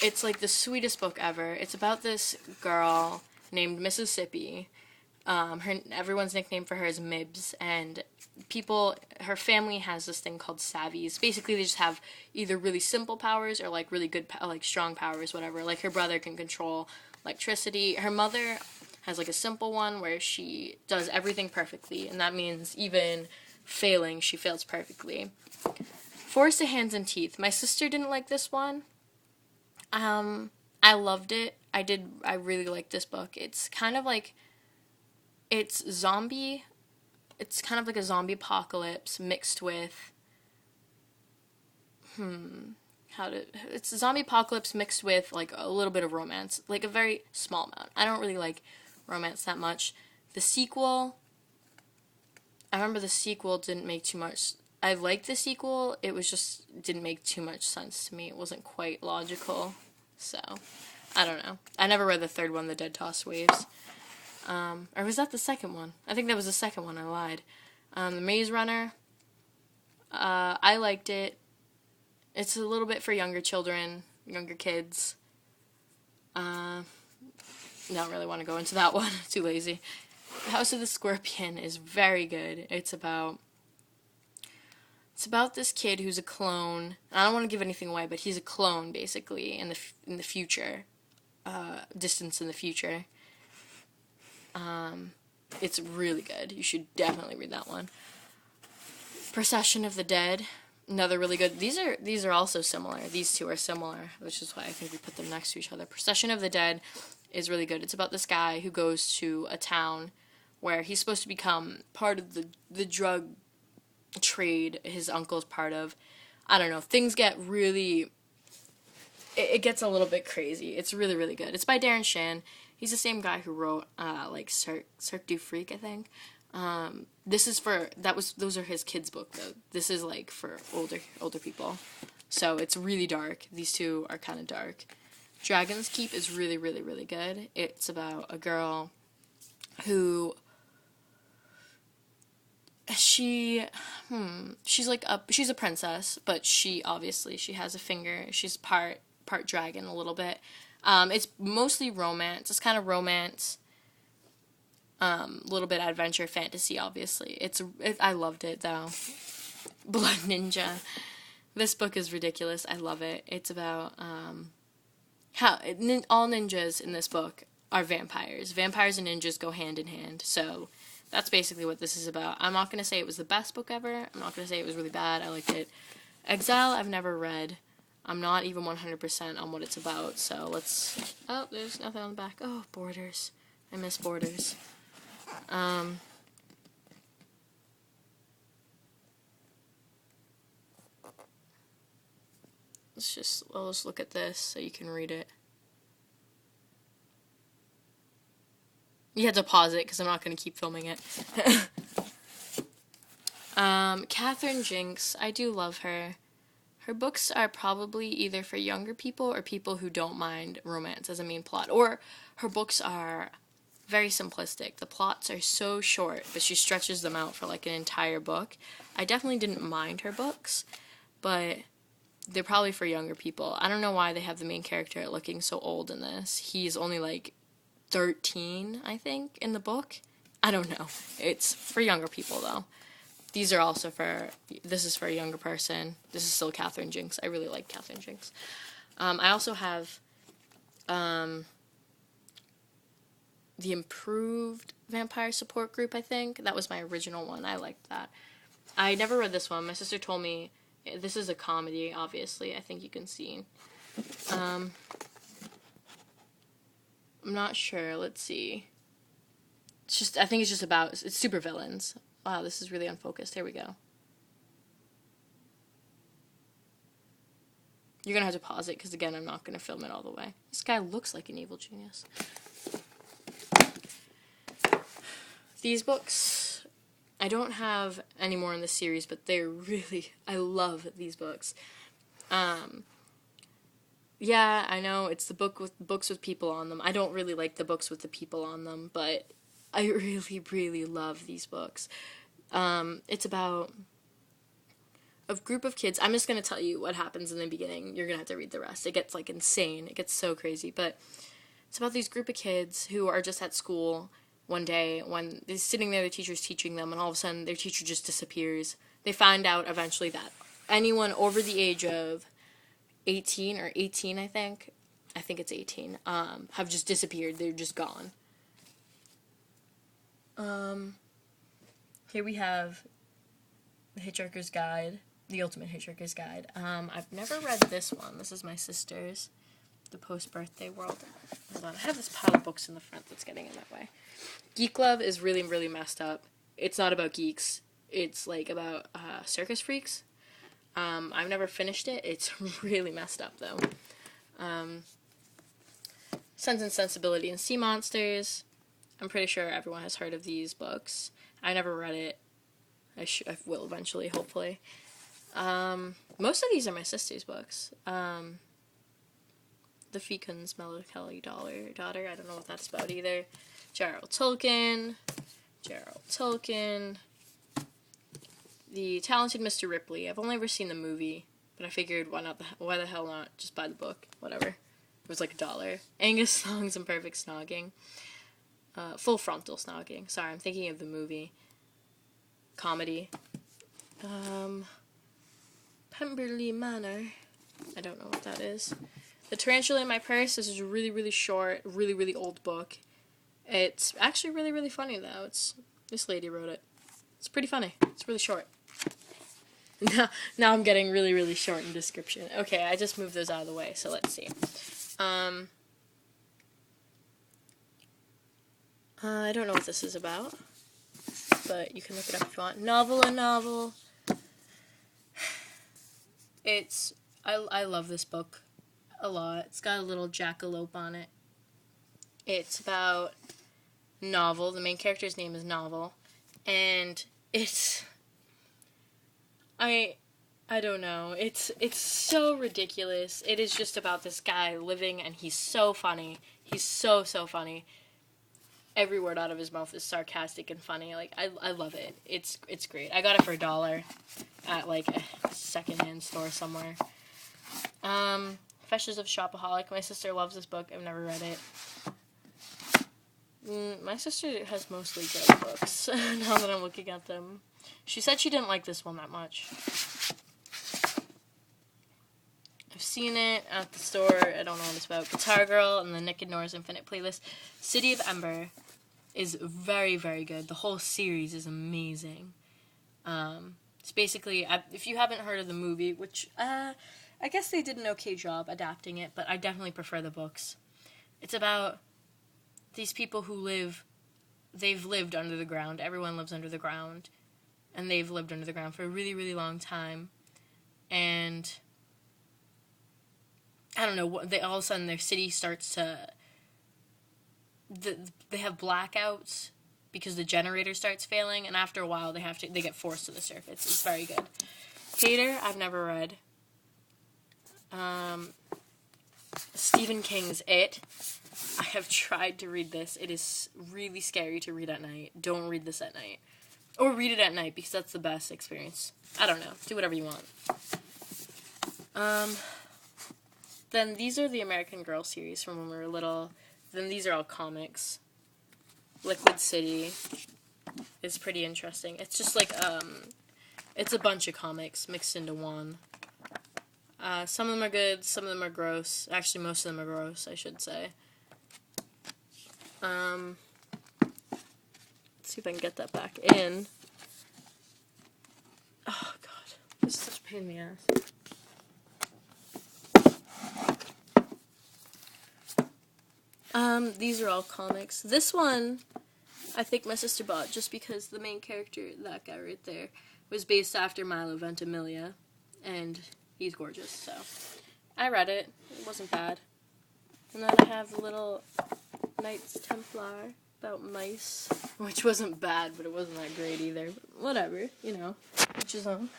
It's like the sweetest book ever. It's about this girl named Mississippi. Everyone's nickname for her is Mibs, and her family has this thing called savvies. Basically, they just have either really simple powers or like really good, like strong powers, whatever. Like her brother can control electricity. Her mother has like a simple one where she does everything perfectly, and that means even failing, she fails perfectly. Force of Hands and Teeth. My sister didn't like this one. I loved it. I did. I really liked this book. It's kind of like it's zombie. It's kind of like a zombie apocalypse mixed with it's a zombie apocalypse mixed with like a little bit of romance, like a very small amount. I don't really like romance that much. The sequel, I remember the sequel didn't make too much. I liked the sequel. It was just didn't make too much sense to me. It wasn't quite logical. So, I don't know. I never read the third one, The Dead Toss Waves. Or was that the second one? I think that was the second one. I lied. The Maze Runner. I liked it. It's a little bit for younger children, younger kids. Don't really want to go into that one. Too lazy. House of the Scorpion is very good. It's about this kid who's a clone. I don't want to give anything away, but he's a clone basically in the future, distance in the future. It's really good. You should definitely read that one. Procession of the Dead, another really good. These are also similar. These two are similar, which is why I think we put them next to each other. Procession of the Dead is really good. It's about this guy who goes to a town where he's supposed to become part of the drug trade his uncle's part of. I don't know. Things get really. It gets a little bit crazy. It's really, really good. It's by Darren Shan. He's the same guy who wrote like Cirque du Freak, I think. Those are his kids' book though. This is like for older people. So it's really dark. These two are kind of dark. Dragon's Keep is really, really, really good. It's about a girl who she's a princess, but she has a finger. She's part dragon a little bit. It's mostly romance. It's kind of romance, a little bit adventure, fantasy. Obviously, I loved it though. Blood Ninja. This book is ridiculous. I love it. It's about how all ninjas in this book are vampires. Vampires and ninjas go hand in hand. So that's basically what this is about. I'm not going to say it was the best book ever. I'm not going to say it was really bad. I liked it. Exile, I've never read. I'm not even 100% on what it's about. So let's... Oh, there's nothing on the back. Oh, Borders. I miss Borders. I'll just look at this so you can read it. You had to pause it because I'm not going to keep filming it. Catherine Jinks, I do love her. Her books are probably either for younger people or people who don't mind romance as a main plot. Or her books are very simplistic. The plots are so short, but she stretches them out for like an entire book. I definitely didn't mind her books, but they're probably for younger people. I don't know why they have the main character looking so old in this. He's only like 13, I think, in the book. I don't know. It's for younger people, though. This is for a younger person. This is still Catherine Jinks. I really like Catherine Jinks. I also have the Improved Vampire Support Group, I think. That was my original one. I liked that. I never read this one. My sister told me this is a comedy, obviously. I think you can see. I'm not sure. Let's see. I think it's just about, it's supervillains. Wow, this is really unfocused. Here we go. You're gonna have to pause it, because again, I'm not gonna film it all the way. This guy looks like an evil genius. These books, I don't have any more in the series, but I love these books. Yeah, I know, it's the books with people on them. I don't really like the books with the people on them, but I really, really love these books. It's about a group of kids. I'm just going to tell you what happens in the beginning. You're going to have to read the rest. It gets, like, insane. It gets so crazy. But it's about these group of kids who are just at school one day when they're sitting there, the teacher's teaching them, and all of a sudden their teacher just disappears. They find out eventually that anyone over the age of 18 or 18, I think it's 18, have just disappeared. They're just gone. Here we have The Hitchhiker's Guide, The Ultimate Hitchhiker's Guide. I've never read this one. This is my sister's, The Post-Birthday World. Hold on, I have this pile of books in the front that's getting in that way. Geek Love is really, really messed up. It's not about geeks. It's, like, about circus freaks. I've never finished it. It's really messed up, though. Sense and Sensibility and Sea Monsters. I'm pretty sure everyone has heard of these books. I never read it. I will eventually, hopefully. Most of these are my sister's books. The Feacon's Melancholy Daughter. I don't know what that's about either. Gerald Tolkien. The Talented Mr. Ripley. I've only ever seen the movie, but I figured why the hell not just buy the book, whatever. It was like $1. Angus Songs and Perfect Snogging. Full Frontal Snogging. Sorry, I'm thinking of the movie. Comedy. Pemberley Manor. I don't know what that is. The Tarantula in My Purse. This is a really, really short, really, really old book. It's actually really, really funny, though. This lady wrote it. It's pretty funny. It's really short. Now I'm getting really, really short in description. Okay, I just moved those out of the way, so let's see. I don't know what this is about, but you can look it up if you want. Novel. I love this book a lot. It's got a little jackalope on it. It's about Novel. The main character's name is Novel, and I don't know. It's so ridiculous. It is just about this guy living, and he's so funny. He's so funny. Every word out of his mouth is sarcastic and funny. Like, I love it. It's great. I got it for $1 at, like, a secondhand store somewhere. Feshes of Shopaholic. My sister loves this book. I've never read it. My sister has mostly good books, now that I'm looking at them. She said she didn't like this one that much. I've seen it at the store. I don't know what it's about. Guitar Girl and the Nick and Nora's Infinite Playlist. City of Ember is very, very good. The whole series is amazing. It's basically, if you haven't heard of the movie, which I guess they did an okay job adapting it, but I definitely prefer the books. It's about these people they've lived under the ground. Everyone lives under the ground. And they've lived under the ground for a really, really long time. And I don't know, all of a sudden their city starts to, they have blackouts because the generator starts failing, and after a while they get forced to the surface. It's very good. Hater, I've never read. Stephen King's It. I have tried to read this. It is really scary to read at night. Don't read this at night. Or read it at night, because that's the best experience. I don't know. Do whatever you want. Then these are the American Girl series from when we were little. Then these are all comics. Liquid City is pretty interesting. It's just like, it's a bunch of comics mixed into one. Some of them are good, some of them are gross. Actually, most of them are gross, I should say. Let's see if I can get that back in. Oh, God. This is such a pain in the ass. These are all comics. This one, I think my sister bought just because the main character, that guy right there, was based after Milo Ventimiglia, and he's gorgeous, so I read it. It wasn't bad. And then I have the little Knights Templar about mice, which wasn't bad, but it wasn't that great either. But whatever, you know, which is on.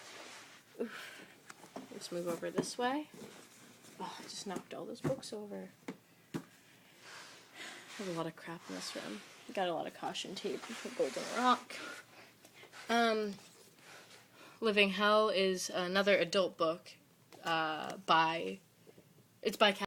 Let's move over this way. Oh, I just knocked all those books over. I have a lot of crap in this room. Got a lot of caution tape for Golden Rock. Living Hell is another adult book by it's by